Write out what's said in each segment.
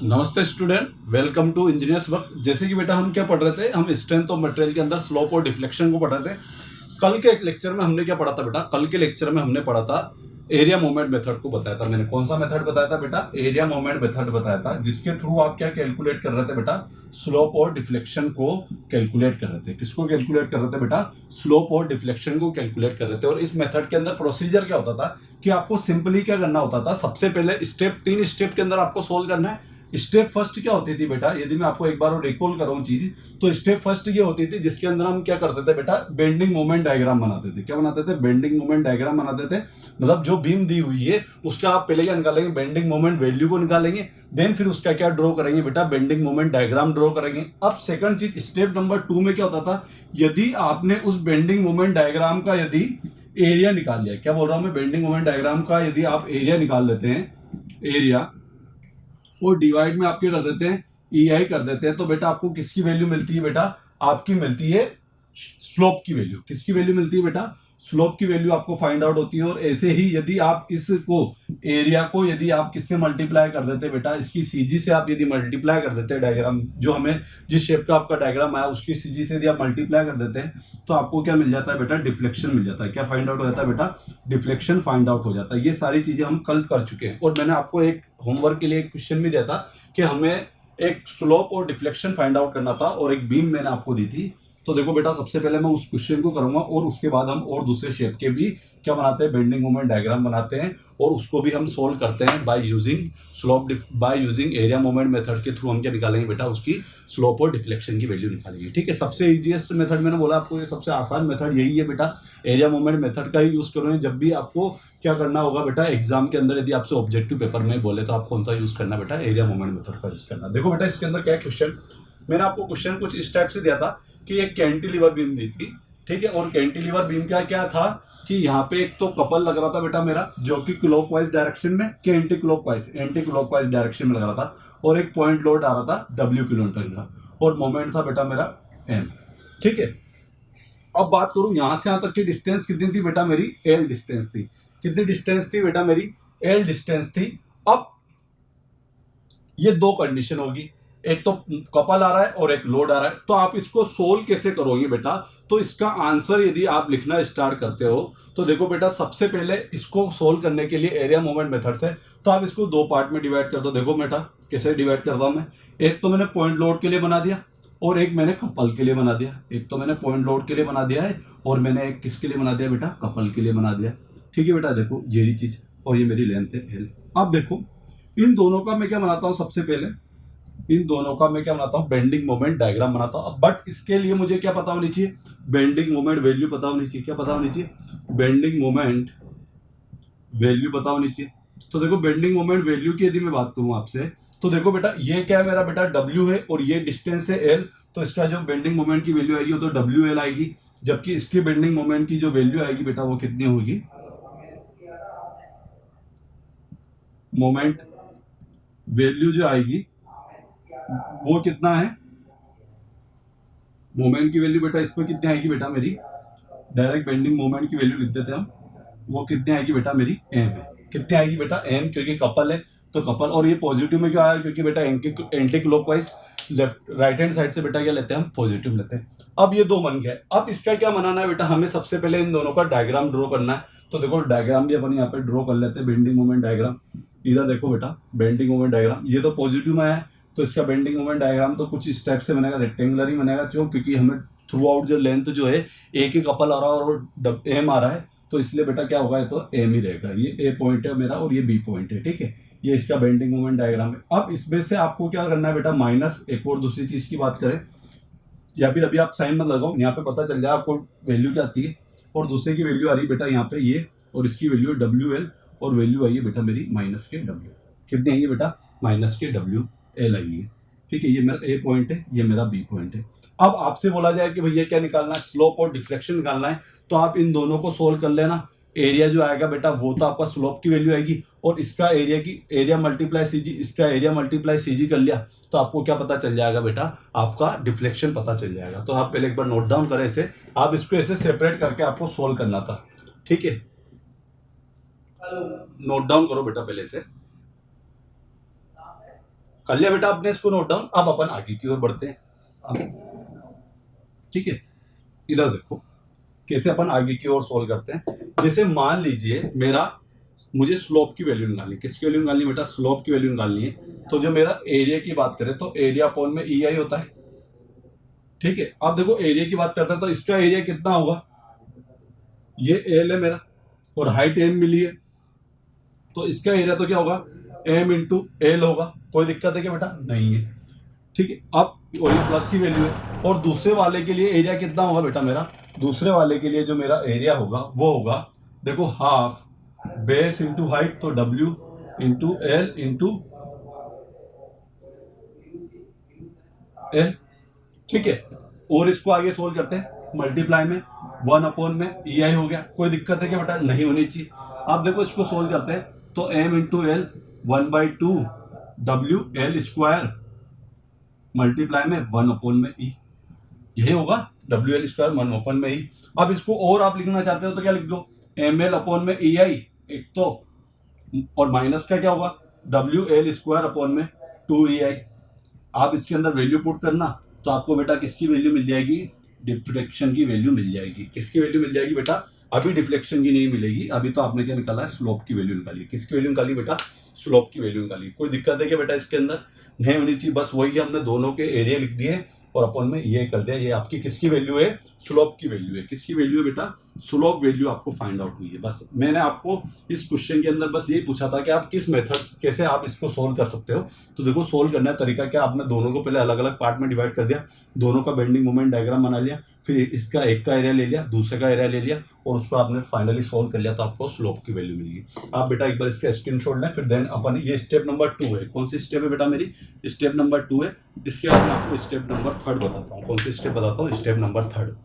नमस्ते student, welcome to engineers work. जैसे कि बेटा हम क्या पढ़ रहे थे, हम स्ट्रेंथ ऑफ मटेरियल के अंदर स्लोप और डिफ्लेक्शन को पढ़ रहे थे। कल के लेक्चर में हमने क्या पढ़ा था बेटा? कल के लेक्चर में हमने पढ़ा था एरिया मोमेंट मेथड को बताया था। मैंने कौन सा मेथड बताया था बेटा? एरिया मोमेंट मेथड बताया था, जिसके थ्रू आप क्या कैलकुलेट कर रहे थे बेटा? स्लोप और डिफ्लेक्शन को कैलकुलेट कर रहे थे। किसको कैलकुलेट कर रहे थे बेटा? स्लोप और डिफ्लेक्शन को कैलकुलेट कर रहे थे। और इस मेथड के अंदर प्रोसीजर क्या होता था कि आपको सिंपली क्या करना होता था? सबसे पहले तीन स्टेप के अंदर आपको सोल्व करना है। स्टेप फर्स्ट क्या होती थी बेटा? यदि मैं आपको एक बार और रिकॉल कराऊं चीज, तो स्टेप फर्स्ट ये होती थी जिसके अंदर हम क्या करते थे बेटा? बेंडिंग मोमेंट डायग्राम बनाते थे। क्या बनाते थे? बेंडिंग मोमेंट डायग्राम बनाते थे। मतलब जो बीम दी हुई है उसका आप पहले क्या निकालेंगे? बेंडिंग मोमेंट वैल्यू को निकालेंगे। देन फिर उसका क्या ड्रॉ करेंगे बेटा? बेंडिंग मोमेंट डायग्राम ड्रॉ करेंगे। अब सेकंड चीज, स्टेप नंबर 2 में क्या होता था? यदि आपने उस बेंडिंग मोमेंट डायग्राम का यदि एरिया निकाल लिया, क्या बोल रहा हूं मैं? बेंडिंग मोमेंट डायग्राम का यदि आप एरिया निकाल लेते हैं, एरिया और डिवाइड में आप क्या कर देते हैं? EI कर देते हैं, तो बेटा आपको किसकी वैल्यू मिलती है बेटा? आपकी मिलती है स्लोप की वैल्यू। किसकी वैल्यू मिलती है बेटा? स्लोप की वैल्यू आपको फाइंड आउट होती है। और ऐसे ही यदि आप इसको एरिया को यदि आप किससे मल्टीप्लाई कर देते बेटा? इसकी CG से आप यदि मल्टीप्लाई कर देते हैं, डायग्राम जो हमें जिस शेप का आपका डायग्राम आया उसकी CG से यदि आप मल्टीप्लाई कर देते हैं, तो आपको क्या मिल जाता है बेटा? डिफ्लेक्शन मिल जाता है। क्या फाइंड आउट हो जाता है बेटा? डिफ्लेक्शन फाइंड आउट हो जाता है। ये सारी चीजें हम कल कर चुके हैं। और मैंने आपको एक होमवर्क के लिए एक क्वेश्चन भी दिया था कि हमें एक स्लोप और डिफ्लेक्शन फाइंड आउट करना था, और एक बीम मैंने आपको दी थी। तो देखो बेटा, सबसे पहले मैं उस क्वेश्चन को करूंगा और उसके बाद हम और दूसरे शेप के भी क्या बनाते हैं? बेंडिंग मोमेंट डायग्राम बनाते हैं, और उसको भी हम सोल्व करते हैं by using area moment method के थ्रू। हम क्या निकालेंगे बेटा? उसकी स्लोप और डिफ्लेक्शन की वैल्यू निकालेंगे। ठीक है, सबसे इजीएस्ट मेथड मैंने बोला आपको, ये सबसे आसान मेथड यही है बेटा। एरिया मोमेंट मेथड का ही यूज करोगे जब भी आपको क्या करना होगा बेटा? एग्जाम के अंदर यदि आपसे ऑब्जेक्टिव पेपर में बोले तो आप कौन सा यूज करना बेटा? एरिया मोमेंट मेथड का यूज करना। देखो बेटा, इसके अंदर क्या क्वेश्चन, मैंने आपको क्वेश्चन कुछ इस टाइप से दिया था कि एक कैंटिलीवर बीम दी थी। ठीक है, और कैंटिलीवर बीम का क्या था कि यहाँ पे एक तो कपल लग रहा था बेटा मेरा, जो कि क्लॉकवाइज डायरेक्शन में कि एंटी क्लॉकवाइज डायरेक्शन में लग रहा था, और एक पॉइंट लोड आ रहा था W किलोमीटर का, और मोमेंट था बेटा मेरा M। ठीक है, अब बात करूं यहां से यहां तक की डिस्टेंस कितनी थी बेटा? मेरी L डिस्टेंस थी। कितनी डिस्टेंस थी बेटा? मेरी L डिस्टेंस थी। अब ये दो कंडीशन होगी, एक तो कपल आ रहा है और एक लोड आ रहा है। तो आप इसको सोल्व कैसे करोगे बेटा? तो इसका आंसर यदि आप लिखना स्टार्ट करते हो, तो देखो बेटा, सबसे पहले इसको सोल्व करने के लिए एरिया मोमेंट मेथड से तो आप इसको दो पार्ट में डिवाइड कर दो। देखो बेटा कैसे डिवाइड करता हूं मैं। एक तो मैंने पॉइंट लोड के लिए बना दिया, और एक मैंने कपल के लिए बना दिया। एक तो मैंने पॉइंट लोड के लिए बना दिया है, और मैंने एक किसके लिए बना दिया बेटा? कपल के लिए बना दिया। ठीक है बेटा, देखो ये चीज, और ये मेरी लेंथ है L। अब देखो, इन दोनों का मैं क्या बनाता हूं? सबसे पहले इन दोनों का मैं क्या बनाता हूं? बेंडिंग मोमेंट डायग्राम बनाता हूं। बट इसके लिए मुझे क्या पता होनी चाहिए? बेंडिंग मोमेंट वैल्यू पता होनी चाहिए। क्या पता होनी चाहिए? बेंडिंग मोमेंट वैल्यू पता होनी चाहिए। तो देखो, बेंडिंग मोमेंट वैल्यू की यदि मैं बात करूं आपसे, तो देखो बेटा, ये क्या है मेरा बेटा? W है, और ये डिस्टेंस है L। तो इसका जो बेंडिंग मोमेंट की वैल्यू आएगी वो तो WL आएगी, जबकि इसकी बेंडिंग मोमेंट की जो वैल्यू आएगी बेटा वो कितनी होगी? मोमेंट वैल्यू जो आएगी वो कितना है? मोमेंट की वैल्यू बेटा इसमें कितनी आएगी बेटा? मेरी डायरेक्ट बेंडिंग मोमेंट की वैल्यू लिख देते हैं हम। वो कितनी आएगी बेटा? मेरी M है। कितनी आएगी बेटा? M, क्योंकि कपल है तो कपल। और ये पॉजिटिव में क्यों आया? क्योंकि बेटा anti clockwise left right hand side से बेटा क्या लेते हैं? हम पॉजिटिव लेते हैं। अब ये दो बन गए। अब इसका क्या बनाना है बेटा? हमें सबसे पहले इन दोनों का डायग्राम ड्रॉ करना है। तो देखो, डायग्राम भी अपन यहाँ पे ड्रॉ कर लेते हैं, बेंडिंग मोमेंट डायग्राम। इधर देखो बेटा, बेंडिंग मोमेंट डायग्राम, ये तो पॉजिटिव में है, तो इसका बेंडिंग मोमेंट डायग्राम तो कुछ इस टाइप से बनेगा, रेक्टेंगुलर ही बनेगा। क्यों? क्योंकि हमें थ्रू आउट जो लेंथ जो है एक ही कपल आ रहा है और M आ रहा है, तो इसलिए बेटा क्या होगा? ये तो M ही रहेगा। ये A पॉइंट है मेरा, और ये B पॉइंट है। ठीक है, ये इसका बेंडिंग मोमेंट डायग्राम है। अब इसमें से आपको क्या करना है बेटा? माइनस एक और दूसरी चीज की बात करें, या फिर अभी आप साइन मत लगाओ, यहाँ पे पता चल जाए आपको वैल्यू क्या आती है। और दूसरे की वैल्यू आ रही है बेटा यहाँ पे ये, और इसकी वैल्यू है WL, और वैल्यू आई है बेटा मेरी माइनस के W। कितनी आई है बेटा? माइनस के WL आई है। ठीक है, ये मेरा A पॉइंट है, ये मेरा B पॉइंट है। अब आपसे बोला जाए कि भैया क्या निकालना है? स्लोप और डिफ्लेक्शन निकालना है, तो आप इन दोनों को सोल्व कर लेना। एरिया जो आएगा बेटा वो तो आपका स्लोप की वैल्यू आएगी, और इसका एरिया मल्टीप्लाई CG, इसका एरिया मल्टीप्लाई CG कर लिया, तो आपको क्या पता चल जाएगा बेटा? आपका डिफ्लेक्शन पता चल जाएगा। तो आप पहले एक बार नोट डाउन करें इसे, आप इसको ऐसे सेपरेट करके आपको सोल्व करना था। ठीक है, नोट डाउन करो बेटा पहले से। कर लिया बेटा आपने इसको नोट डाउन। अब अपन आगे की ओर बढ़ते हैं। ठीक है, इधर देखो कैसे अपन आगे की ओर सोल्व करते हैं। जैसे मान लीजिए मेरा मुझे स्लोप की वैल्यू निकालनी, किसकी वैल्यू निकालनी बेटा, स्लोप की वैल्यू निकालनी है। तो जो मेरा एरिया की बात करें तो एरिया अपॉन में EI होता है। ठीक है, अब देखो एरिया की बात करते हैं तो इसका एरिया कितना होगा, ये एल है मेरा और हाइट एम मिली है, तो इसका एरिया तो क्या होगा एम इंटू एल होगा। कोई दिक्कत है क्या बेटा, नहीं है। ठीक है, अब ये प्लस की वैल्यू है और दूसरे वाले के लिए एरिया कितना होगा बेटा मेरा, दूसरे वाले के लिए जो मेरा एरिया होगा वो होगा देखो हाफ बेस इंटू हाइट, तो W into L into L. ठीक है, और इसको आगे सोल्व करते हैं मल्टीप्लाई में 1 अपॉन में EI हो गया। कोई दिक्कत है क्या बेटा, नहीं होनी चाहिए। आप देखो इसको सोल्व करते हैं तो M into L 1/2 W L square multiply में 1 अपॉन में E, यही होगा W एल स्क्वायर 1 अपॉन में E। अब इसको और आप लिखना चाहते हो तो क्या लिख दो, ML अपॉन में EI एक तो, और माइनस का क्या होगा W एल स्क्वायर अपॉन में 2EI। आप इसके अंदर वैल्यू पुट करना तो आपको बेटा किसकी वैल्यू मिल जाएगी, डिफ्लेक्शन की वैल्यू मिल जाएगी। किसकी वैल्यू मिल जाएगी बेटा, अभी डिफ्लेक्शन की नहीं मिलेगी, अभी तो आपने क्या निकाला है, स्लोप की वैल्यू निकाली। किसकी वैल्यू निकाली बेटा, स्लोप की वैल्यू निकाली। कोई दिक्कत है क्या बेटा इसके अंदर, नहीं होनी चाहिए। बस वही हमने दोनों के एरिया लिख दिए और अपन में ये कर दिया। ये आपकी किसकी वैल्यू है, स्लोप की वैल्यू है। किसकी वैल्यू है बेटा, स्लोप वैल्यू आपको फाइंड आउट हुई है। बस मैंने आपको इस क्वेश्चन के अंदर बस ये पूछा था कि आप किस मेथड कैसे आप इसको सोल्व कर सकते हो। तो देखो सोल्व करने का तरीका क्या, आपने दोनों को पहले अलग अलग पार्ट में डिवाइड कर दिया, दोनों का बेंडिंग मोमेंट डायग्राम बना लिया, फिर इसका एक का एरिया ले लिया, दूसरे का एरिया ले लिया और उसको आपने फाइनली सोल्व कर लिया, तो आपको स्लोप की वैल्यू मिल गई। आप बेटा एक बार इसका स्क्रीनशॉट लें, फिर देन अपन ये स्टेप नंबर 2 है। कौन सी स्टेप है बेटा मेरी, स्टेप नंबर 2 है। इसके बाद मैं आपको स्टेप नंबर 3 बताता हूँ। कौन सी स्टेप बताता हूँ, स्टेप नंबर 3।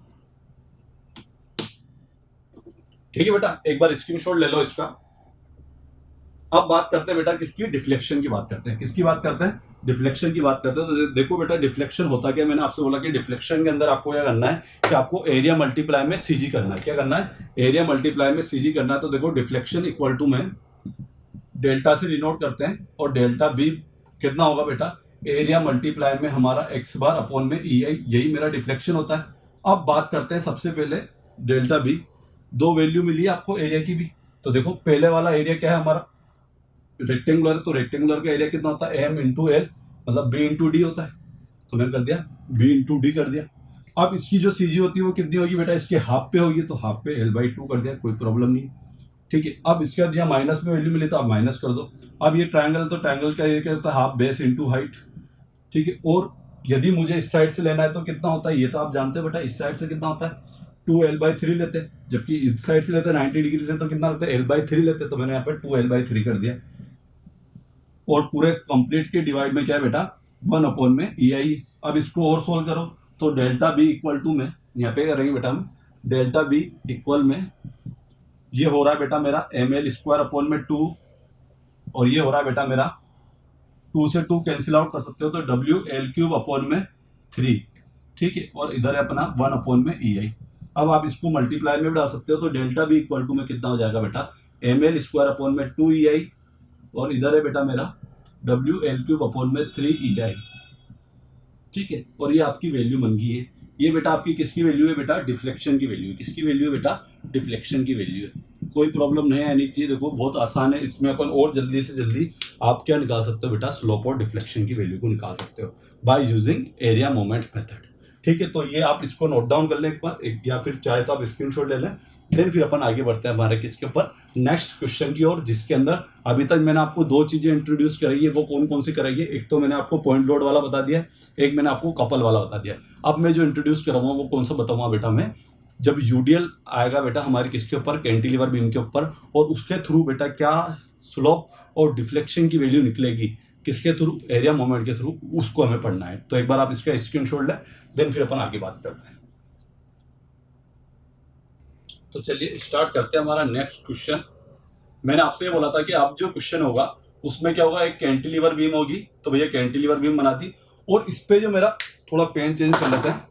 ठीक है बेटा, एक बार स्क्रीनशॉट ले लो इसका। अब बात करते हैं बेटा किसकी, डिफ्लेक्शन की बात करते हैं। किसकी बात करते हैं, डिफ्लेक्शन की बात करते हैं। तो देखो बेटा डिफ्लेक्शन होता क्या, मैंने आपसे बोला कि डिफ्लेक्शन के अंदर आपको क्या करना है कि आपको एरिया मल्टीप्लाई में CG करना है। क्या करना है, एरिया मल्टीप्लाई में CG करना है। तो देखो डिफ्लेक्शन इक्वल टू में डेल्टा से डिनोट करते हैं और डेल्टा बी कितना होगा बेटा, एरिया मल्टीप्लाई में हमारा x बार अपॉन में EI, यही मेरा डिफ्लेक्शन होता है। अब बात करते हैं सबसे पहले डेल्टा बी, दो वैल्यू मिली है आपको एरिया की भी। तो देखो पहले वाला एरिया क्या है हमारा, रेक्टेंगुलर है, तो रेक्टेंगुलर का एरिया कितना होता है, M इंटू एल, मतलब B इंटू डी होता है। तो मैंने कर दिया B इंटू डी कर दिया। अब इसकी जो CG होती है वो कितनी होगी बेटा, इसके हाफ पे होगी, तो हाफ पे L/2 कर दिया, कोई प्रॉब्लम नहीं। ठीक है, अब इसके बाद यहाँ माइनस में वैल्यू मिली तो आप माइनस कर दो। अब ये ट्रायंगल, तो ट्रायंगल का एरिया क्या होता है, हाफ बेस इंटू हाइट। ठीक है, और यदि मुझे इस साइड से लेना है तो कितना होता है, ये तो आप जानते हो बेटा, इस साइड से कितना होता है 2L/3 लेते हैं, जबकि इस साइड से लेते हैं 90 डिग्री से, तो कितना लेते हैं L/3 लेते हैं। तो मैंने यहाँ पे 2L/3 कर दिया और पूरे कंप्लीट के डिवाइड में क्या है बेटा 1 अपॉन में EI। अब इसको और सोल्व करो तो डेल्टा बी इक्वल टू में यहाँ पे करेंगे बेटा हम, डेल्टा बी इक्वल में ये हो रहा है बेटा मेरा ML स्क्वायर अपॉन में 2, और ये हो रहा है बेटा मेरा 2 से 2 कैंसिल आउट कर सकते हो, तो WL³ अपॉन में 3। ठीक है, और इधर है अपना 1 अपॉन में EI। अब आप इसको मल्टीप्लाई में भी डाल सकते हो, तो डेल्टा बी इक्वल टू में कितना हो जाएगा बेटा, ML स्क्वायर अपॉन में 2EI, और इधर है बेटा मेरा WL³ अपॉन में 3EI। ठीक है, और ये आपकी वैल्यू बन गई है। ये बेटा आपकी किसकी वैल्यू है बेटा, डिफ्लेक्शन की वैल्यू है। किसकी वैल्यू है बेटा, डिफ्लेक्शन की वैल्यू है। कोई प्रॉब्लम नहीं आनी चाहिए। देखो बहुत आसान है, इसमें अपन और जल्दी से जल्दी आप क्या निकाल सकते हो बेटा, स्लोप और डिफ्लेक्शन की वैल्यू को निकाल सकते हो by using area moment method. ठीक है, तो ये आप इसको नोट डाउन कर लें एक बार, या फिर चाहे तो आप स्क्रीनशॉट ले लें। देन फिर अपन आगे बढ़ते हैं हमारे किसके ऊपर, नेक्स्ट क्वेश्चन की ओर, जिसके अंदर अभी तक मैंने आपको दो चीजें इंट्रोड्यूस कराई है। वो कौन कौन सी कराई है, एक तो मैंने आपको पॉइंट लोड वाला बता दिया, एक मैंने आपको कपल वाला बता दिया। अब मैं जो इंट्रोड्यूस कराऊंगा वो कौन सा बताऊंगा बेटा मैं, जब यूडीएल आएगा बेटा हमारे किसके ऊपर, कैंटिलीवर बीम के ऊपर, और उसके थ्रू बेटा क्या स्लोप और डिफ्लेक्शन की वैल्यू निकलेगी, किसके थ्रू, एरिया मोमेंट के थ्रू, उसको हमें पढ़ना है। तो एक बार आप इसका स्क्रीनशॉट लें, देन फिर अपन आगे बात करते हैं। तो चलिए स्टार्ट करते हैं हमारा नेक्स्ट क्वेश्चन। मैंने आपसे ये बोला था कि अब जो क्वेश्चन होगा उसमें क्या होगा, एक कैंटिलीवर बीम होगी, तो भैया कैंटिलीवर बीम बना दी, और इस पे जो मेरा थोड़ा पेन चेंज कर लेते हैं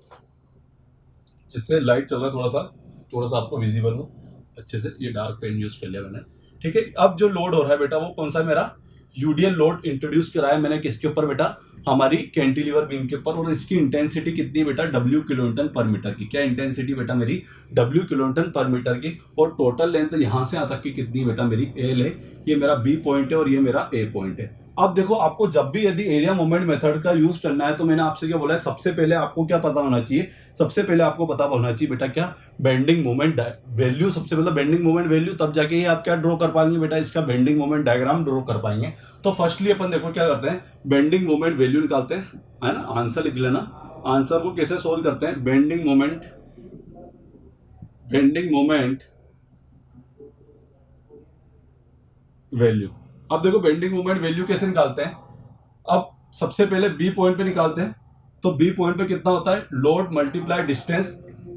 जिससे लाइट चल रहा है थोड़ा सा आपको विजिबल हो अच्छे से। ये डार्क पेन यूज कर लिया मैंने। ठीक है, अब जो लोड हो रहा है बेटा वो कौन सा है मेरा, यूडीएल लोड इंट्रोड्यूस कराया मैंने किसके ऊपर बेटा, हमारी कैंटिलीवर बीम के ऊपर, और इसकी इंटेंसिटी कितनी बेटा, W किलोन्यूटन पर मीटर की। क्या इंटेंसिटी बेटा मेरी, W किलोन्यूटन पर मीटर की। और टोटल लेंथ यहां से यहां तक की कितनी बेटा मेरी, L है। ये मेरा B पॉइंट है और ये मेरा A पॉइंट है। अब देखो, आपको जब भी यदि एरिया मोमेंट मेथड का यूज करना है तो मैंने आपसे क्या बोला है, सबसे पहले आपको क्या पता होना चाहिए, सबसे पहले आपको पता होना चाहिए बेटा क्या, बेंडिंग मोमेंट वैल्यू। सबसे पहले बेंडिंग मोमेंट वैल्यू, तब जाके ही आप क्या ड्रॉ कर पाएंगे बेटा, इसका बेंडिंग मोमेंट डायग्राम ड्रॉ कर पाएंगे। तो फर्स्टली अपन देखो क्या करते हैं, बेंडिंग मोमेंट वैल्यू निकालते हैं, है ना। आंसर लिख लेना। आंसर को कैसे सोल्व करते हैं, बेंडिंग मोमेंट वैल्यू। अब देखो बेंडिंग मोमेंट वैल्यू कैसे निकालते हैं। अब सबसे पहले बी पॉइंट पे निकालते हैं। तो बी पॉइंट पे कितना होता है, लोड मल्टीप्लाई डिस्टेंस।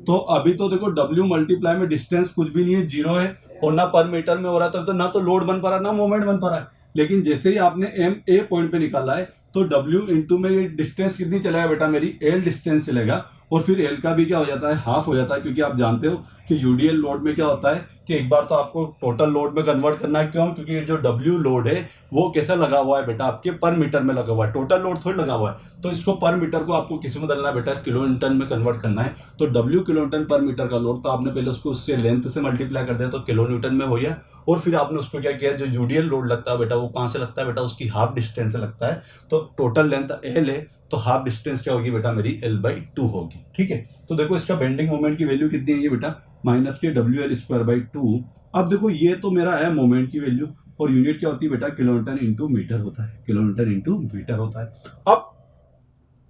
तो अभी तो देखो डब्ल्यू मल्टीप्लाई में डिस्टेंस कुछ भी नहीं है, जीरो है, और ना पर मीटर में हो रहा है, तो ना तो लोड बन पा रहा है ना मोमेंट बन पा रहा है। लेकिन जैसे ही आपने एम ए पॉइंट पे निकाला है तो डब्ल्यू इंटू में ये डिस्टेंस कितनी चलेगा बेटा मेरी, एल डिस्टेंस चलेगा। और फिर एल का भी क्या हो जाता है, हाफ हो जाता है, क्योंकि आप जानते हो कि यूडीएल लोड में क्या होता है कि एक बार तो आपको टोटल लोड में कन्वर्ट करना है। क्यों, क्योंकि जो डब्ल्यू लोड है वो कैसा लगा हुआ है बेटा, आपके पर मीटर में लगा हुआ है, टोटल लोड थोड़ी लगा हुआ है। तो इसको पर मीटर को आपको किस में बदलना है बेटा, किलो न्यूटन में कन्वर्ट करना है। तो डब्ल्यू किलो न्यूटन पर मीटर का लोड, तो आपने पहले उसको उससे लेंथ से मल्टीप्लाई कर दिया तो किलो न्यूटन में हो गया। और फिर आपने उसको क्या किया, जो यूडीएल लोड लगता है बेटा वो कहाँ से लगता है बेटा, उसकी हाफ डिस्टेंस से लगता है। तो टोटल लेंथ एल है, तो हाफ डिस्टेंस क्या होगी बेटा मेरी, L/2 होगी। ठीक है, तो देखो इसका बेंडिंग मोमेंट की वैल्यू कितनी है ये बेटा, माइनस के WL²/2। अब देखो ये तो मेरा है मोमेंट की वैल्यू, और यूनिट क्या होती है बेटा, किलो न्यूटन इंटू मीटर होता है, किलो न्यूटन इंटू मीटर होता है। अब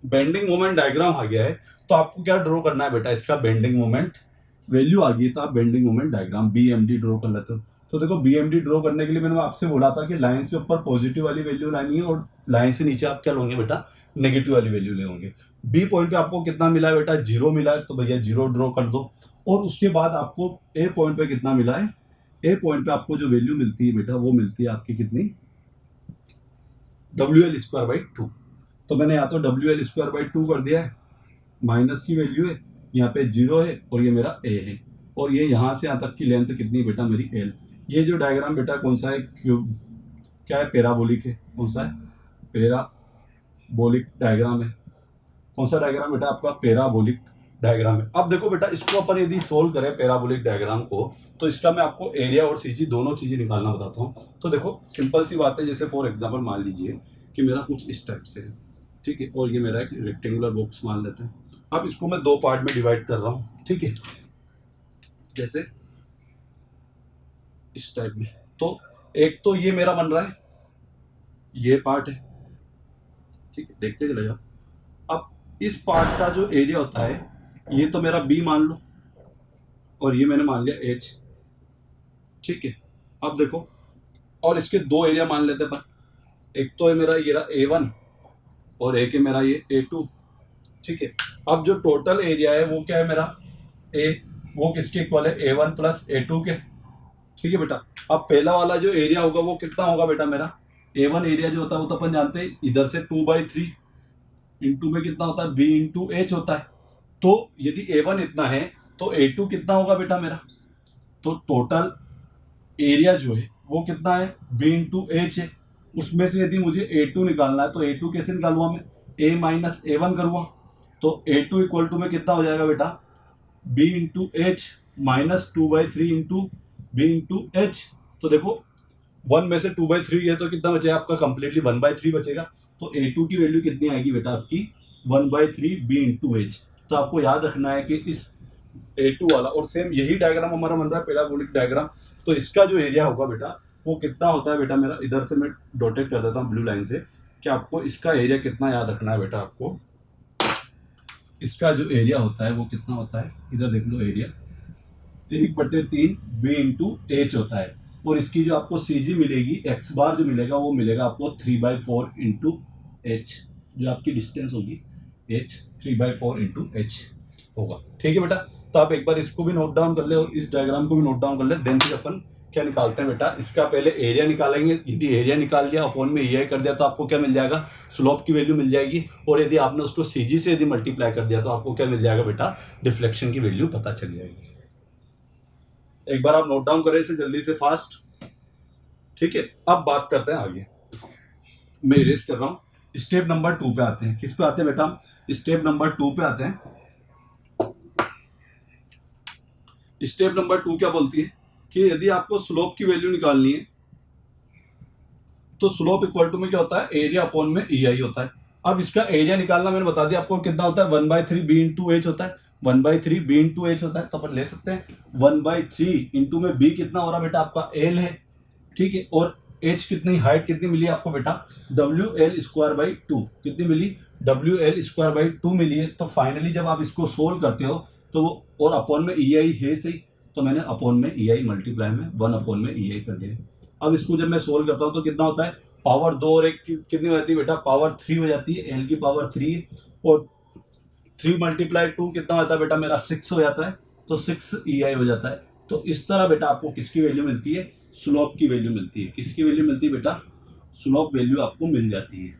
बेंडिंग मोमेंट डायग्राम आ गया है, तो आपको क्या ड्रॉ करना है बेटा, इसका बेंडिंग मोमेंट वैल्यू आ गई, तो आप bending moment diagram BMD draw कर लेते हो। तो देखो BMD ड्रॉ करने के लिए मैंने आपसे बोला था कि लाइन से ऊपर पॉजिटिव वाली वैल्यू लानी है, और लाइन से नीचे आप क्या लोगे बेटा, नेगेटिव वाली वैल्यू ले होंगे। बी पॉइंट पे आपको कितना मिला है बेटा, जीरो मिला है, तो भैया जीरो ड्रॉ कर दो। और उसके बाद आपको ए पॉइंट पे कितना मिला है, ए पॉइंट पे आपको जो वैल्यू मिलती है बेटा वो मिलती है आपकी कितनी, WL²/2। तो मैंने या तो WL²/2 कर दिया है, माइनस की वैल्यू है, यहाँ पे जीरो है, और ये मेरा ए है, और ये यहाँ से यहाँ तक की लेंथ कितनी बेटा मेरी एल। ये जो डायग्राम बेटा कौन सा है, क्यूब क्या है, पैराबोलिक है। कौन सा है, पैराबोलिक डायग्राम है। कौन सा डायग्राम बेटा आपका, पैराबोलिक डायग्राम है। अब देखो बेटा, इसको अपन यदि सोल्व करें पैराबोलिक डायग्राम को, तो इसका मैं आपको एरिया और सीजी दोनों चीजें निकालना बताता हूँ। तो देखो सिंपल सी बात है, जैसे फॉर एग्जाम्पल मान लीजिए कि मेरा कुछ इस टाइप से है, ठीक है, और ये मेरा एक रेक्टेंगुलर बॉक्स मान लेते हैं। अब इसको मैं दो पार्ट में डिवाइड कर रहा हूँ, ठीक है, जैसे इस टाइप में। तो एक तो ये मेरा बन रहा है, ये पार्ट है, ठीक है, देखते चले जाओ। अब इस पार्ट का जो एरिया होता है, ये तो मेरा B मान लो, और ये मैंने मान लिया H, ठीक है। अब देखो, और इसके दो एरिया मान लेते हैं, एक तो है मेरा ये रहा A1, और एक है मेरा ये A2, ठीक है। अब जो टोटल एरिया है वो क्या है मेरा, वो किसके इक्वल है, A1 + A2 के, ठीक है बेटा। अब पहला वाला जो एरिया होगा वो कितना होगा बेटा मेरा, A1 एरिया जो होता है वो तो अपन जानते हैं, इधर से 2/3 इंटू में कितना होता है, B इंटू H होता है। तो यदि A1 इतना है तो A2 कितना होगा बेटा मेरा, तो टोटल एरिया जो है वो कितना है, B इंटू H है। उसमें से यदि मुझे A2 निकालना है तो A2 कैसे निकालूंगा मैं, A - A1 करूँगा। तो A2 इक्वल टू में कितना हो जाएगा बेटा, B into H minus 2/3 into B into H। तो देखो 1 में से 2/3 है तो कितना बचेगा आपका, कंप्लीटली 1/3 बचेगा। तो A2 की वैल्यू कितनी आएगी बेटा आपकी, 1/3 B इंटू H। तो आपको याद रखना है कि इस A2 वाला, और सेम यही डायग्राम हमारा बन रहा है पैराबोलिक डायग्राम, तो इसका जो एरिया होगा बेटा वो कितना होता है बेटा मेरा, इधर से मैं डॉटेड कर देता हूँ ब्लू लाइन से, कि आपको इसका एरिया कितना याद रखना है बेटा। आपको इसका जो एरिया होता है वो कितना होता है, इधर देख लो, एरिया 1/3 B इंटू H होता है। और इसकी जो आपको CG मिलेगी, x बार जो मिलेगा वो मिलेगा आपको 3/4 इंटू H, जो आपकी डिस्टेंस होगी H 3/4 इंटू H होगा, ठीक है बेटा। तो आप एक बार इसको भी नोट डाउन कर ले और इस डायग्राम को भी नोट डाउन कर ले। देन फिर अपन क्या निकालते हैं बेटा, इसका पहले एरिया निकालेंगे। यदि एरिया निकाल लिया, अपॉन में EI कर दिया, तो आपको क्या मिल जाएगा, स्लोप की वैल्यू मिल जाएगी। और यदि आपने उसको CG से यदि मल्टीप्लाई कर दिया तो आपको क्या मिल जाएगा बेटा, डिफ्लेक्शन की वैल्यू पता चल जाएगी। एक बार आप नोट डाउन करें इसे जल्दी से फास्ट, ठीक है। अब बात करते हैं आगे। मैं इरेज कर रहा हूँ। स्टेप नंबर 2 पे आते हैं। किस पे आते हैं बेटा? स्टेप नंबर 2 पे आते हैं। स्टेप नंबर 2 क्या बोलती है कि यदि आपको स्लोप की वैल्यू निकालनी है तो स्लोप इक्वल टू में क्या होता है? एरिया अपॉन में ई आई होता है। अब इसका एरिया निकालना मैंने बता दिया आपको कितना होता है, 1/3 बी इंटू एच होता है। 1/3 बी इंटू एच होता है, तो अपन ले सकते हैं 1/3 इंटू में बी कितना हो रहा बेटा आपका? एल है, ठीक है। और एच कितनी, हाइट कितनी मिली आपको बेटा? WL²/2 कितनी मिली? WL²/2 मिली है। तो फाइनली जब आप इसको सोल्व करते हो तो और अपॉन में ई आई है सही, तो मैंने अपॉन में ई आई मल्टीप्लाई में 1 अपॉन में ई आई कर दिया। अब इसको जब मैं सोल्व करता हूँ तो कितना होता है? पावर 2 और 1 कितनी हो जाती है बेटा? पावर 3 हो जाती है। एल की पावर 3 और 3 मल्टीप्लाई 2 कितना होता है बेटा मेरा? 6 हो जाता है। तो 6 ई आई हो जाता है। तो इस तरह बेटा आपको किसकी वैल्यू मिलती है? स्लोप की वैल्यू मिलती है। किसकी वैल्यू मिलती है बेटा? स्लोप वैल्यू आपको मिल जाती है।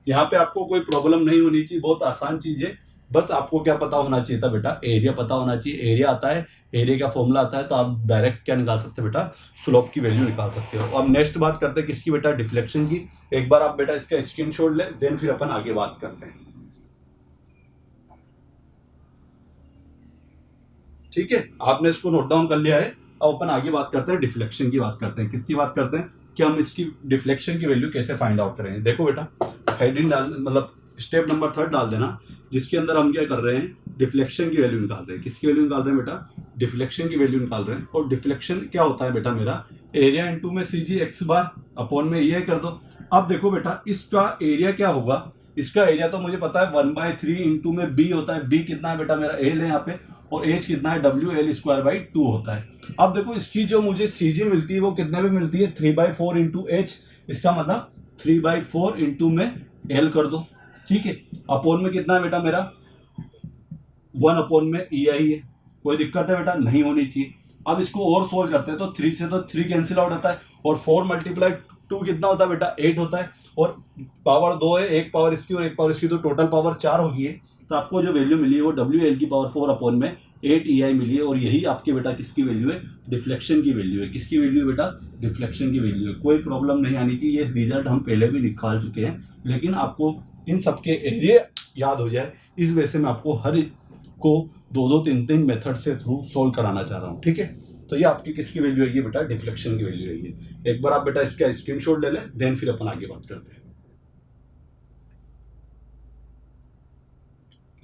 यहाँ पे आपको कोई प्रॉब्लम नहीं होनी चाहिए, बहुत आसान चीज है। बस आपको क्या पता होना चाहिए था बेटा? एरिया पता होना चाहिए। एरिया आता है, एरिया का फॉर्मूला आता है, तो आप डायरेक्ट क्या निकाल सकते हो बेटा? स्लोप की वैल्यू निकाल सकते हो। अब नेक्स्ट बात करते हैं किसकी बेटा? डिफ्लेक्शन की। एक बार आप बेटा इसका स्क्रीनशॉट ले, देन फिर अपन आगे बात करते हैं, ठीक है। आपने इसको नोट डाउन कर लिया है। अब अपन आगे बात करते हैं, डिफ्लेक्शन की बात करते हैं। किसकी बात करते हैं कि हम इसकी डिफ्लेक्शन की वैल्यू कैसे फाइंड आउट करेंगे। देखो बेटा, हेडिंग डाल, मतलब स्टेप नंबर 3 डाल देना, जिसके अंदर हम क्या कर रहे हैं? डिफ्लेक्शन की वैल्यू निकाल रहे हैं। किसकी वैल्यू निकाल रहे हैं बेटा? डिफ्लेक्शन की वैल्यू निकाल रहे हैं। और डिफ्लेक्शन क्या होता है बेटा मेरा? एरिया इंटू में सी जी एक्स बार अपॉन में ये कर दो। अब देखो बेटा, इसका एरिया क्या होगा? इसका एरिया तो मुझे पता है 1/3 इंटू में बी होता है। बी कितना है बेटा मेरा? एल है यहाँ पे। और एच कितना है? WL²/2 होता है। अब देखो इसकी जो मुझे सीजी मिलती है वो कितने में मिलती है? 3/4 इंटू एच। इसका मतलब 3/4 इंटू में एल कर दो, ठीक है। अपॉन में कितना है बेटा मेरा? 1 अपॉन में ई आई है। कोई दिक्कत है बेटा? नहीं होनी चाहिए। अब इसको और सोल्व करते हैं तो 3 से तो 3 कैंसिल आउट होता है। और 4 मल्टीप्लाई 2 कितना होता है बेटा? 8 होता है। और पावर 2 है, एक पावर इसकी और एक पावर इसकी, तो टोटल पावर 4 होगी है। तो आपको जो वैल्यू मिली है वो WL⁴ अपॉन में 8 EI मिली है। और यही आपके बेटा किसकी वैल्यू है? डिफ्लेक्शन की वैल्यू है। किसकी वैल्यू है बेटा? डिफ्लेक्शन की वैल्यू है। कोई प्रॉब्लम नहीं आनी चाहिए। ये रिजल्ट हम पहले भी निकाल चुके हैं, लेकिन आपको इन सबके एरिया याद हो जाए, इस वजह से मैं आपको हर एक को 2-2, 3-3 मेथड से थ्रू सोल्व कराना चाह रहा हूँ, ठीक है। तो ये आपकी किसकी वैल्यू है? ये बेटा डिफ्लेक्शन की वैल्यू है ये। एक बार आप बेटा इसका स्क्रीनशॉट ले लें, देन फिर अपन आगे बात करते हैं।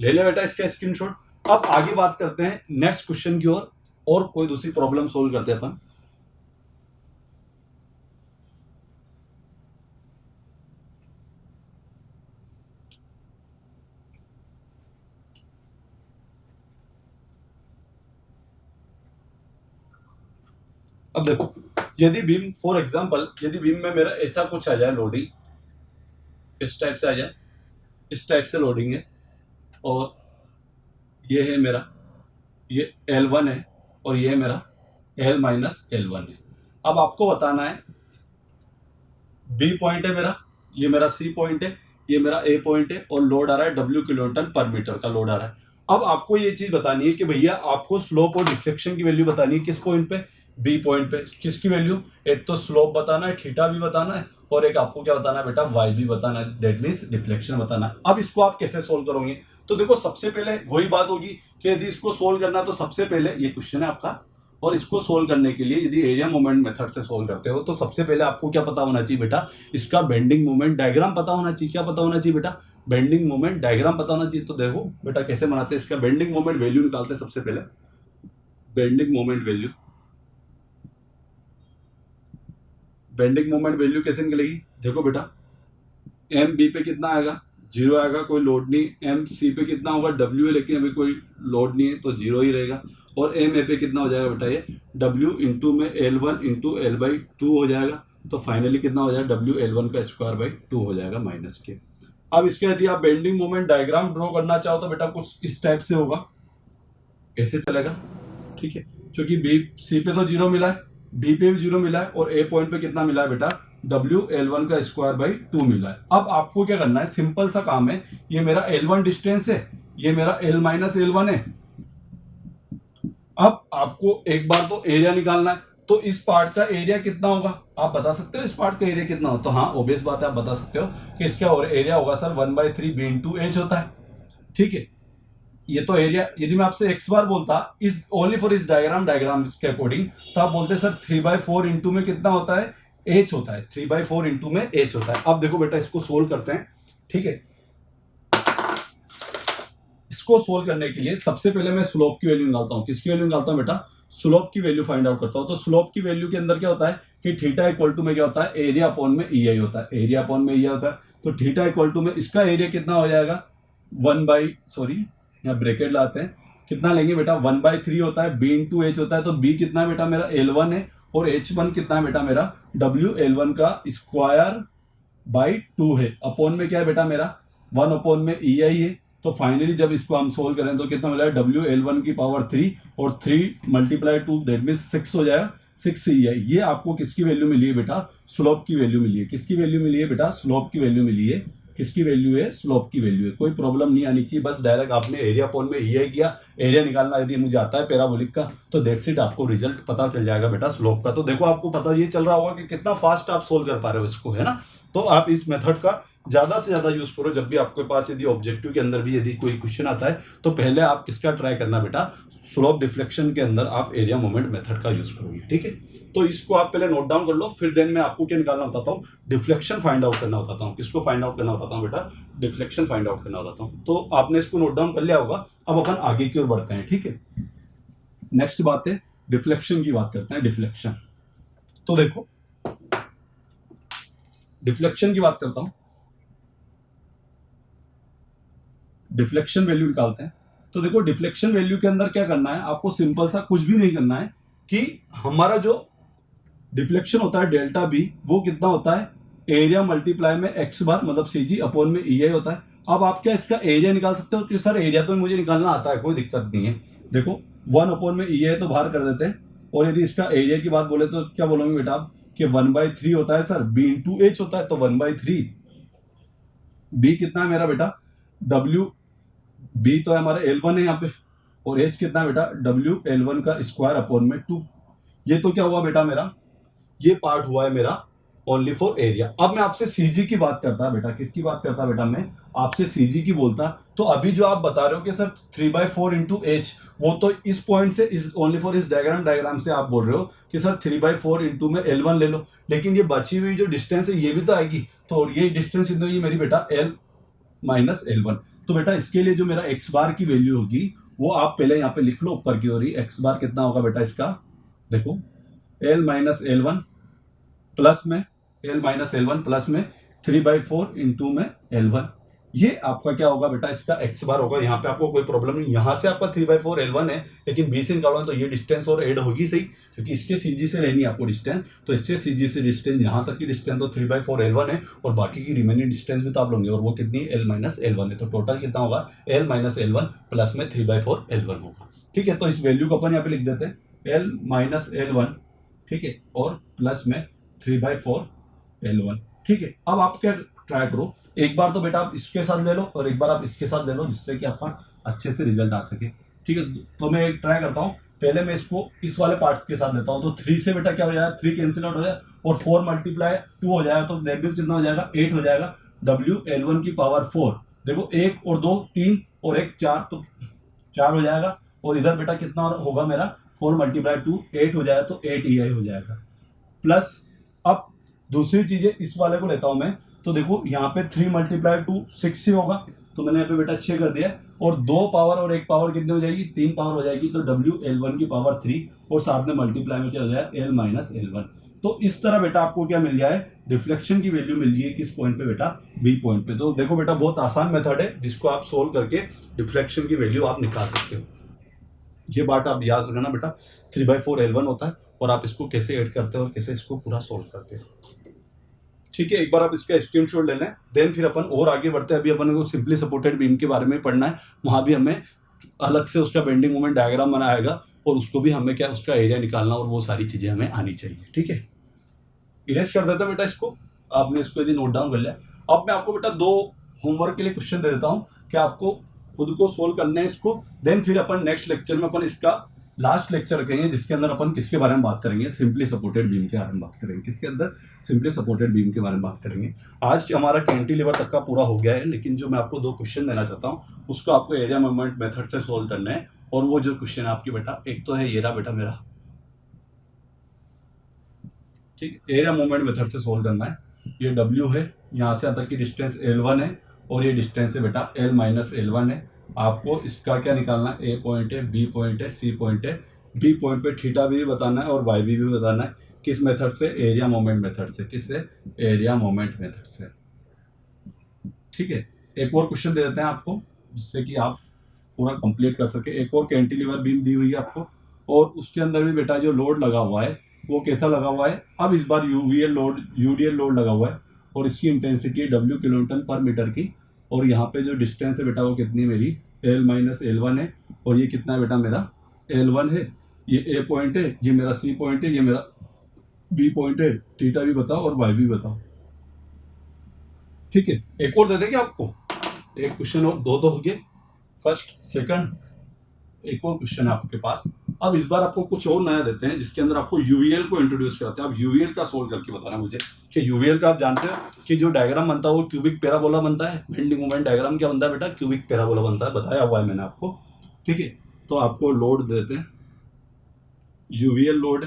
ले ले बेटा इसका स्क्रीनशॉट। अब आगे बात करते हैं नेक्स्ट क्वेश्चन की ओर, और कोई दूसरी प्रॉब्लम सोल्व करते हैं अपन। अब देखो, यदि बीम फॉर एग्जांपल, यदि बीम में मेरा ऐसा कुछ आ जाए, लोडिंग इस टाइप से आ जाए, इस टाइप से लोडिंग है, और ये है मेरा, ये L1 है, और ये मेरा L-L1 है। अब आपको बताना है, बी पॉइंट है मेरा, ये मेरा सी पॉइंट है, ये मेरा ए पॉइंट है, और लोड आ रहा है W किलोन्यूटन पर मीटर का लोड आ रहा है। अब आपको ये चीज बतानी है कि भैया आपको स्लोप और डिफ्लेक्शन की वैल्यू बतानी है। किस पॉइंट पे? बी पॉइंट पे। किसकी वैल्यू? एक तो स्लोप बताना है, थीटा भी बताना है, और एक आपको क्या बताना है बेटा? वाई भी बताना है, दैट मीन्स डिफ्लेक्शन बताना है। अब इसको आप कैसे सोल्व करोगे? तो देखो, सबसे पहले वही बात होगी कि यदि इसको सोल्व करना, तो सबसे पहले ये क्वेश्चन है आपका, और इसको सोल्व करने के लिए यदि एरिया मोमेंट मेथड से सोल्व करते हो, तो सबसे पहले आपको क्या पता होना चाहिए बेटा? इसका बेंडिंग मोमेंट डायग्राम पता होना चाहिए। क्या पता होना चाहिए बेटा? बेंडिंग मोमेंट डायग्राम पता होना चाहिए। तो देखो बेटा कैसे बनाते हैं, इसका बेंडिंग मोमेंट वैल्यू निकालते हैं सबसे पहले। Bending moment value, bending moment value कैसे निकलेगी? देखो बेटा, एम बी पे कितना आएगा? 0 आएगा, कोई लोड नहीं। एम सी पे कितना होगा? W है, लेकिन अभी कोई लोड नहीं है, तो 0 ही रहेगा। और एम ए पे कितना हो जाएगा बेटा? ये W इंटू में L1 इंटू L/2 हो जाएगा। तो फाइनली कितना हो जाएगा? WL1²/2 हो जाएगा माइनस के। अब इसके यदि आप बेंडिंग मोमेंट डायग्राम ड्रॉ करना चाहो तो बेटा कुछ इस टाइप से होगा, ऐसे चलेगा, ठीक है। क्योंकि बी सी पे तो 0 मिला है, बी पे भी 0 मिला है, और ए पॉइंट पे कितना मिला है बेटा? WL1²/2 मिला है। अब आपको क्या करना है? सिंपल सा काम है। ये मेरा L1 डिस्टेंस है, ये मेरा L-L1 है। अब आपको एक बार तो एरिया निकालना है, तो इस पार्ट का एरिया कितना होगा, आप बता सकते हो इस पार्ट का एरिया कितना हो? तो हाँ ऑब्वियस बात है, आप बता सकते हो कि इसका और एरिया होगा सर 1/3 बी इंटू एच होता है। ठीक है, ये तो एरिया, यदि मैं आपसे एक्स बार बोलता इस ओनली फॉर इस डायग्राम के अकॉर्डिंग, तो आप बोलते सर 3/4 इंटू में कितना होता है, एच होता है, 3/4 इंटू में एच होता है। अब देखो बेटा इसको सोल्व करते हैं। ठीक है, इसको सोल्व करने के लिए सबसे पहले मैं स्लोप की वैल्यू निकालता हूं। किसकी वैल्यू निकालता हूं बेटा? स्लोप की वैल्यू फाइंड आउट करता हूं। तो स्लोप की वैल्यू के अंदर क्या होता है कि थीटा इक्वल टू में क्या होता है, एरिया अपॉन में ई आई होता है, एरिया अपॉन में ई आई होता है। तो थीटा इक्वल टू में इसका एरिया कितना हो जाएगा, यहाँ ब्रैकेट लाते हैं, कितना लेंगे बेटा 1/3 होता है, बी इंटू एच होता है। तो बी कितना बेटा मेरा L1 है, और H1 कितना है बेटा मेरा WL1 का स्क्वायर बाई 2 है, अपॉन में क्या है बेटा मेरा 1 अपॉन में ई आई है। तो फाइनली जब इसको हम सोल्व करें तो कितना मिला है, WL1 की पावर 3 और 3 मल्टीप्लाई 2 दैट मीन 6 हो जाएगा, 6 ई आई। ये आपको किसकी वैल्यू मिली है बेटा, स्लोप की वैल्यू मिली है। किसकी वैल्यू मिली है बेटा, स्लोप की वैल्यू मिली है। किसकी वैल्यू है, स्लोप की वैल्यू है। कोई प्रॉब्लम नहीं आनी चाहिए, बस डायरेक्ट आपने एरिया अपॉन में ई आई किया, एरिया निकालना यदि मुझे आता है पैराबोलिक का, तो दैट्स इट, आपको रिजल्ट पता चल जाएगा बेटा स्लोप का। तो देखो आपको पता ये चल रहा होगा कि कितना फास्ट आप सोल्व कर पा रहे हो इसको, है ना। तो आप इस मेथड का ज्यादा से ज्यादा यूज करो। जब भी आपके पास यदि ऑब्जेक्टिव के अंदर भी यदि कोई क्वेश्चन आता है तो पहले आप किसका ट्राई करना बेटा, स्लोप डिफ्लेक्शन के अंदर आप एरिया मोमेंट मेथड का यूज करोगे। ठीक है, तो इसको आप पहले नोट डाउन कर लो, फिर देन मैं आपको क्या निकालना बताता हूँ, डिफ्लेक्शन फाइंड आउट करना बताता हूँ। किसको फाइंड आउट करना बताता हूँ बेटा, डिफ्लेक्शन फाइंड आउट करना बताता हूँ। तो आपने इसको नोट डाउन कर लिया होगा। अब अपन आगे की ओर बढ़ते हैं। ठीक है, नेक्स्ट बात है डिफ्लेक्शन की, बात करते हैं डिफ्लेक्शन। तो देखो डिफ्लेक्शन की बात करता हूं, डिफ्लेक्शन वैल्यू निकालते हैं। तो देखो डिफ्लेक्शन वैल्यू के अंदर क्या करना है, आपको सिंपल सा कुछ भी नहीं करना है कि हमारा जो डिफ्लेक्शन होता है डेल्टा बी, वो कितना होता है, एरिया मल्टीप्लाई में एक्स बार मतलब सी जी अपॉन में ई आई होता है। अब आप क्या इसका एरिया निकाल सकते हो कि सर एरिया तो मुझे निकालना आता है, कोई दिक्कत नहीं है। देखो 1 अपॉन में ई आई तो बाहर कर देते हैं, और यदि इसका एरिया की बात बोले तो क्या बोलोगे बेटा आप कि 1/3 होता है सर, बी इंटू एच होता है। तो 1/3, बी कितना है मेरा बेटा, डब्ल्यू बी तो है हमारा L1 है यहाँ पे, और एच कितना है बेटा WL1 का स्क्वायर अपॉन में 2। ये तो क्या हुआ बेटा मेरा, ये पार्ट हुआ है मेरा ओनली फॉर एरिया। अब मैं आपसे सीजी की बात करता बेटा, किसकी बात करता बेटा, मैं आपसे सीजी की बोलता। तो अभी जो आप बता रहे हो कि सर 3/4 इंटू एच, वो तो इस पॉइंट से इस ओनली फॉर इस डायग्राम से आप बोल रहे हो कि सर 3/4 इंटू में L1 ले लो, लेकिन ये बची हुई जो डिस्टेंस है ये भी तो आएगी। तो ये डिस्टेंस कितनी होगी मेरी बेटा, L माइनस L1। तो बेटा इसके लिए जो मेरा एक्स बार की वैल्यू होगी वो आप पहले यहाँ पे लिख लो ऊपर की ओर ही। एक्स बार कितना होगा बेटा इसका, देखो L माइनस L1 प्लस में L माइनस L1 प्लस में 3/4 इंटू में L1। ये आपका क्या होगा बेटा, इसका एक्स बार होगा। यहाँ पे आपको कोई प्रॉब्लम नहीं, यहाँ से आपका 3/4 L1 है, लेकिन बी से निकालो तो ये डिस्टेंस और ऐड होगी सही, क्योंकि इसके सीजी से लेनी है आपको डिस्टेंस। तो इससे सीजी से डिस्टेंस यहाँ तक की डिस्टेंस तो 3/4 L1 है, और बाकी की रिमेनिंग डिस्टेंस भी तो आप लोगे, और वो कितनी L माइनस L1 है। तो टोटल कितना होगा, L माइनस L1 प्लस में 3/4 L1 होगा। ठीक है, तो इस वैल्यू को अपन यहाँ पे लिख देते हैं L माइनस L1, ठीक है, और प्लस में 3/4 L1। ठीक है, अब आप क्या ट्राई करो, एक बार तो बेटा आप इसके साथ ले लो और एक बार आप इसके साथ ले लो, जिससे कि आपका अच्छे से रिजल्ट आ सके। ठीक है, तो मैं एक ट्राई करता हूँ, पहले मैं इसको इस वाले पार्ट के साथ लेता हूँ। तो 3 से बेटा क्या हो जाएगा, 3 कैंसिल आउट हो जाए, और 4 मल्टीप्लाई 2 हो जाएगा, तो दैट मींस कितना हो जाएगा, 8 हो जाएगा। WL1 की पावर 4, देखो 1 और 2 3 और 1 4, तो 4 हो जाएगा। और इधर बेटा कितना होगा मेरा, 4 मल्टीप्लाई 2 8 हो जाएगा, तो 8 EI हो जाएगा। प्लस अब दूसरी चीज है, इस वाले को लेता हूं मैं। तो देखो यहाँ पे 3 मल्टीप्लाई 2 6 ही होगा, तो मैंने यहाँ पे बेटा 6 कर दिया, और 2 पावर और 1 पावर कितनी हो जाएगी, 3 पावर हो जाएगी। तो WL1 की पावर 3 और साथ में मल्टीप्लाई में चला जाए L माइनस L1। तो इस तरह बेटा आपको क्या मिल जाए, डिफ्लेक्शन की वैल्यू मिल जाए किस पॉइंट पे बेटा, बी पॉइंट पे। तो देखो बेटा बहुत आसान मेथड है, जिसको आप सोल्व करके डिफ्लेक्शन की वैल्यू आप निकाल सकते हो। ये बात आप याद रखना बेटा, 3/4 L1 होता है, और आप इसको कैसे ऐड करते हो और कैसे इसको पूरा सोल्व करते हो। ठीक है, एक बार आप इसका स्क्रीनशॉट ले लें, देन फिर अपन और आगे बढ़ते हैं। अभी अपन को सिंपली सपोर्टेड बीम के बारे में पढ़ना है, वहां भी हमें अलग से उसका बेंडिंग मोमेंट डायग्राम बनाएगा, और उसको भी हमें क्या उसका एरिया निकालना, और वो सारी चीजें हमें आनी चाहिए। ठीक है, इरेज कर देता बेटा इसको, आपने इसको यदि नोट डाउन कर लिया। अब मैं आपको बेटा 2 होमवर्क के लिए क्वेश्चन दे देता हूँ कि आपको खुद को सोल्व करना है इसको, देन फिर अपन नेक्स्ट लेक्चर में अपन इसका लास्ट लेक्चर रखेंगे जिसके अंदर अपन किसके बारे में बात करेंगे, सिंपली सपोर्टेड बीम के बारे में बात करेंगे। किसके अंदर, सिंपली सपोर्टेड बीम के बारे में बात करेंगे। आज हमारा कैंटिलीवर तक का पूरा हो गया है, लेकिन जो मैं आपको 2 क्वेश्चन देना चाहता हूँ उसको आपको एरिया मोमेंट मेथड से सोल्व करना है। और वो जो क्वेश्चन है आपकी बेटा, एक तो है ये रहा बेटा मेरा, ठीक, एरिया मोमेंट मेथड से सोल्व करना है। ये W है, यहाँ से अंदर की डिस्टेंस L1 है और ये डिस्टेंस है बेटा L माइनस L1 है। आपको इसका क्या निकालना है, A पॉइंट है, B पॉइंट है, C पॉइंट है। B पॉइंट पे थीटा भी बताना है और YB भी बताना है। किस मेथड से, एरिया मोमेंट मेथड से। किससे, एरिया मोमेंट मेथड से, ठीक है। एक और क्वेश्चन दे देते हैं आपको जिससे कि आप पूरा कंप्लीट कर सके। एक और कैंटिलीवर बीम दी हुई है आपको और उसके अंदर भी बेटा जो लोड लगा हुआ है वो कैसा लगा हुआ है, अब इस बार यूवीएल लोड, यूडीएल लोड लगा हुआ है और इसकी इंटेंसिटी है W किलोन्यूटन पर मीटर की। और यहाँ पे जो डिस्टेंस है बेटा वो कितनी मेरी L माइनस L1 है और ये कितना है बेटा मेरा L1 है। ये A पॉइंट है, ये मेरा C पॉइंट है, ये मेरा B पॉइंट है। थीटा भी बताओ और Y भी बताओ, ठीक है। एक और दे देंगे आपको, एक क्वेश्चन और, 2 हो गए, फर्स्ट सेकंड। एक और क्वेश्चन है आपके पास। अब इस बार आपको कुछ और नया देते हैं जिसके अंदर आपको यूवीएल को इंट्रोड्यूस कराते हैं। आप यूवीएल का सोल्व करके बताना मुझे कि यूवीएल का आप जानते हो कि जो डायग्राम बनता है वो क्यूबिक पैराबोला बनता है। बेंडिंग मोमेंट डायग्राम क्या बनता है बेटा, क्यूबिक पैराबोला बनता है, बताया हुआ है मैंने आपको, ठीक है। तो आपको लोड देते हैं, यूवीएल लोड,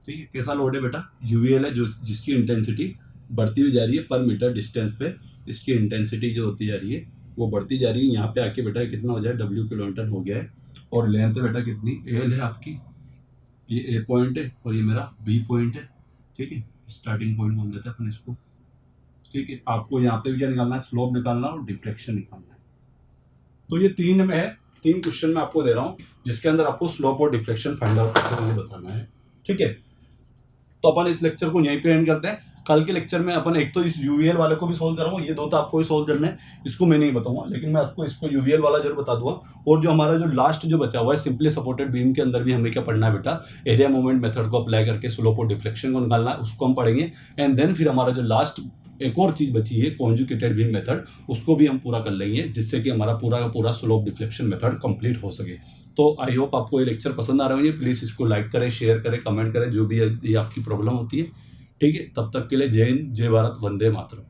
ठीक है। कैसा लोड है बेटा, यूवीएल है, जो जिसकी इंटेंसिटी बढ़ती हुई जा रही है पर मीटर डिस्टेंस पे। इसकी इंटेंसिटी जो होती जा रही है वो बढ़ती जा रही है। यहाँ पे आके बेटा कितना हो जाए, W किलोमीटर हो गया है और लेंथ बेटा कितनी L है आपकी। ये A पॉइंट है और ये मेरा B पॉइंट है, ठीक है। स्टार्टिंग पॉइंट मान देते हैं अपन इसको, ठीक है। आपको यहाँ पे भी क्या निकालना है, स्लोप निकालना और डिफ्लेक्शन निकालना है। तो ये 3 में है, 3 क्वेश्चन मैं आपको दे रहा हूँ जिसके अंदर आपको स्लोप और डिफ्लेक्शन फाइंड आउट करके मुझे बताना है, ठीक है। तो अपन इस लेक्चर को यहीं पे एंड करते हैं। कल के लेक्चर में अपन एक तो इस यूवीएल वाले को भी सोल्व कराऊंगा, ये 2 तो आपको ही सोल्व करना है, इसको मैं नहीं बताऊंगा, लेकिन मैं आपको इसको यूवीएल वाला जरूर बता दूंगा। और जो हमारा जो लास्ट जो बचा हुआ है सिंपली सपोर्टेड बीम के अंदर भी हमें क्या पढ़ना है बेटा, एरिया मूवमेंट मेथड को अप्लाई करके स्लोप और डिफ्लेक्शन को निकालना है, उसको हम पढ़ेंगे। एंड देन फिर हमारा जो लास्ट एक और चीज बची है कॉन्जुगेटेड बीम मेथड, उसको भी हम पूरा कर लेंगे जिससे कि हमारा पूरा का पूरा स्लोप डिफ्लेक्शन मेथड कंप्लीट हो सके। तो आई होप आपको ये लेक्चर पसंद आ रहे होंगे। प्लीज़ इसको लाइक करें, शेयर करें, कमेंट करें, जो भी ये आपकी प्रॉब्लम होती है, ठीक है। तब तक के लिए जय हिंद, जय भारत, वंदे मातरम।